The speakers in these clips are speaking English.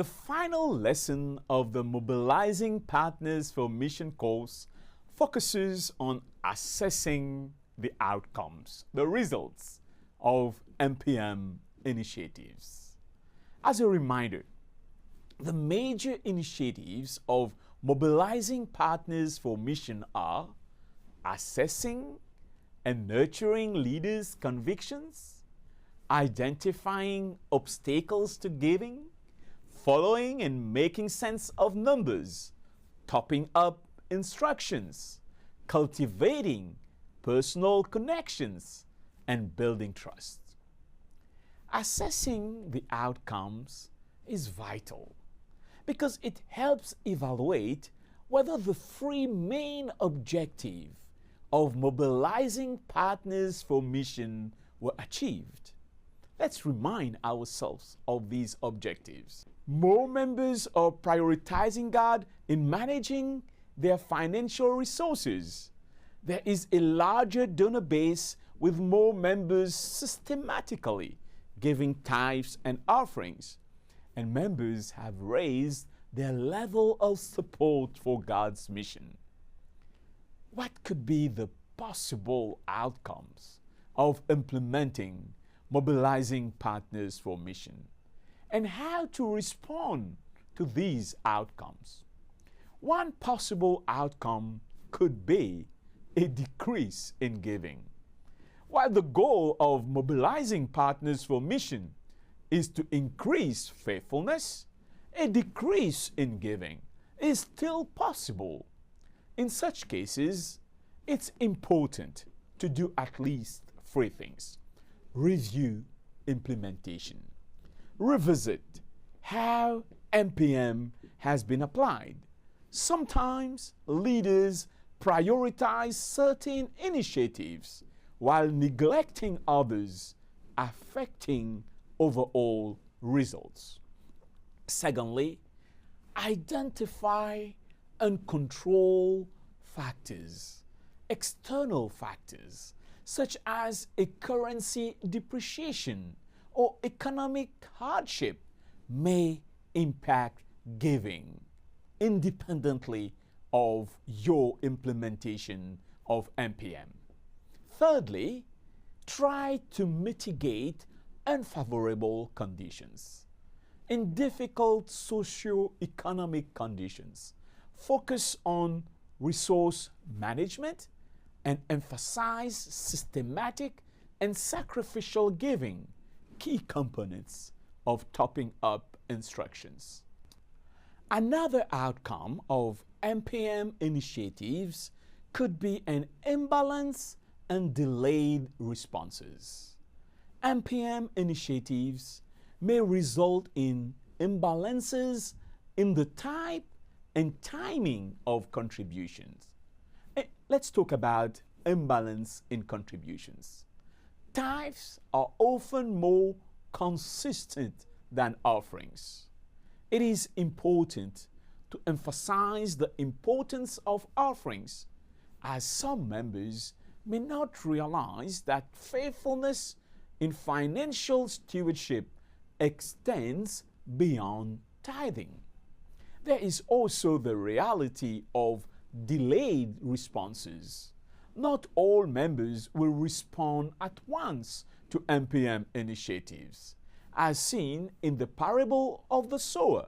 The final lesson of the Mobilizing Partners for Mission course focuses on assessing the outcomes, the results of MPM initiatives. As a reminder, the major initiatives of Mobilizing Partners for Mission are assessing and nurturing leaders' convictions, identifying obstacles to giving, following and making sense of numbers, topping up instructions, cultivating personal connections, and building trust. Assessing the outcomes is vital because it helps evaluate whether the three main objectives of mobilizing partners for mission were achieved. Let's remind ourselves of these objectives. More members are prioritizing God in managing their financial resources. There is a larger donor base with more members systematically giving tithes and offerings, and members have raised their level of support for God's mission. What could be the possible outcomes of implementing Mobilizing Partners for Mission, and how to respond to these outcomes? One possible outcome could be a decrease in giving. While the goal of Mobilizing Partners for Mission is to increase faithfulness, a decrease in giving is still possible. In such cases, it's important to do at least three things. Review implementation. Revisit how MPM has been applied. Sometimes leaders prioritize certain initiatives while neglecting others, affecting overall results. Secondly, identify and control factors. External factors such as a currency depreciation or economic hardship may impact giving independently of your implementation of MPM. Thirdly, try to mitigate unfavorable conditions. In difficult socio-economic conditions, focus on resource management and emphasize systematic and sacrificial giving, key components of topping up instructions. Another outcome of MPM initiatives could be an imbalance and delayed responses. MPM initiatives may result in imbalances in the type and timing of contributions. Let's talk about imbalance in contributions. Tithes are often more consistent than offerings. It is important to emphasize the importance of offerings, as some members may not realize that faithfulness in financial stewardship extends beyond tithing. There is also the reality of delayed responses. Not all members will respond at once to MPM initiatives. As seen in the parable of the sower,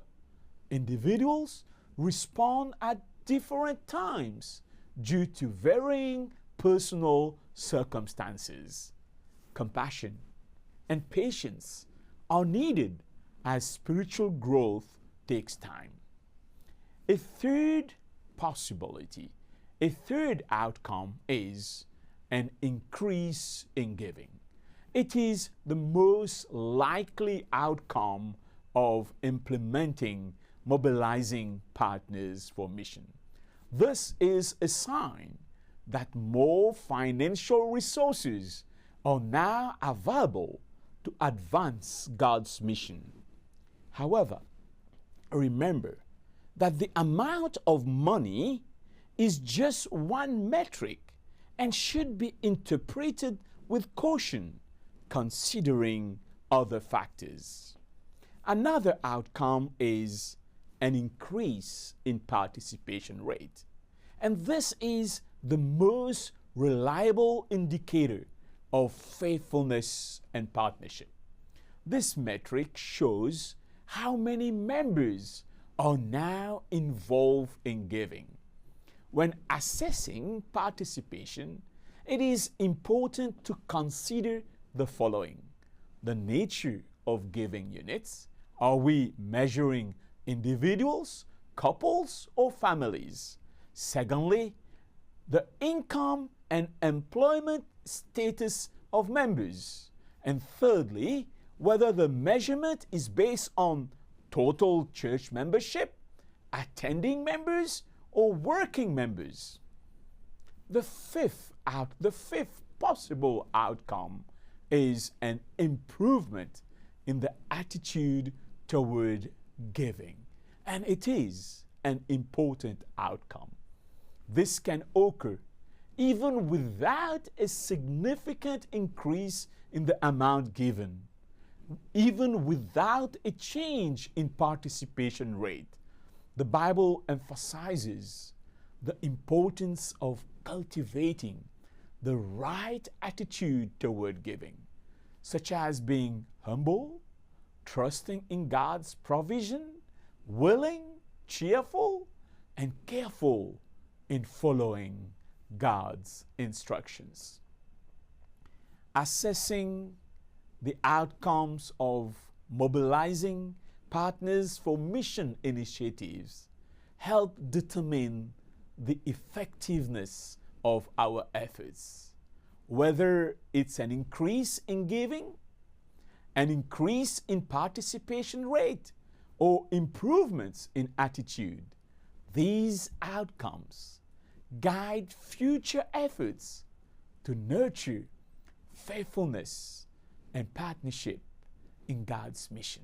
individuals respond at different times due to varying personal circumstances. Compassion and patience are needed as spiritual growth takes time. A third possibility, a third outcome is an increase in giving. It is the most likely outcome of implementing Mobilizing Partners for Mission. This is a sign that more financial resources are now available to advance God's mission. However, remember that the amount of money is just one metric and should be interpreted with caution, considering other factors. Another outcome is an increase in participation rate. And this is the most reliable indicator of faithfulness and partnership. This metric shows how many members are now involved in giving. When assessing participation, it is important to consider the following: the nature of giving units. Are we measuring individuals, couples, or families? Secondly, the income and employment status of members. And thirdly, whether the measurement is based on total church membership, attending members, or working members. The fifth possible outcome is an improvement in the attitude toward giving. And it is an important outcome. This can occur even without a significant increase in the amount given, even without a change in participation rate. The Bible emphasizes the importance of cultivating the right attitude toward giving, such as being humble, trusting in God's provision, willing, cheerful, and careful in following God's instructions. Assessing the outcomes of mobilizing partners for mission initiatives help determine the effectiveness of our efforts, whether it's an increase in giving, an increase in participation rate, or improvements in attitude. These outcomes guide future efforts to nurture faithfulness and partnership in God's mission.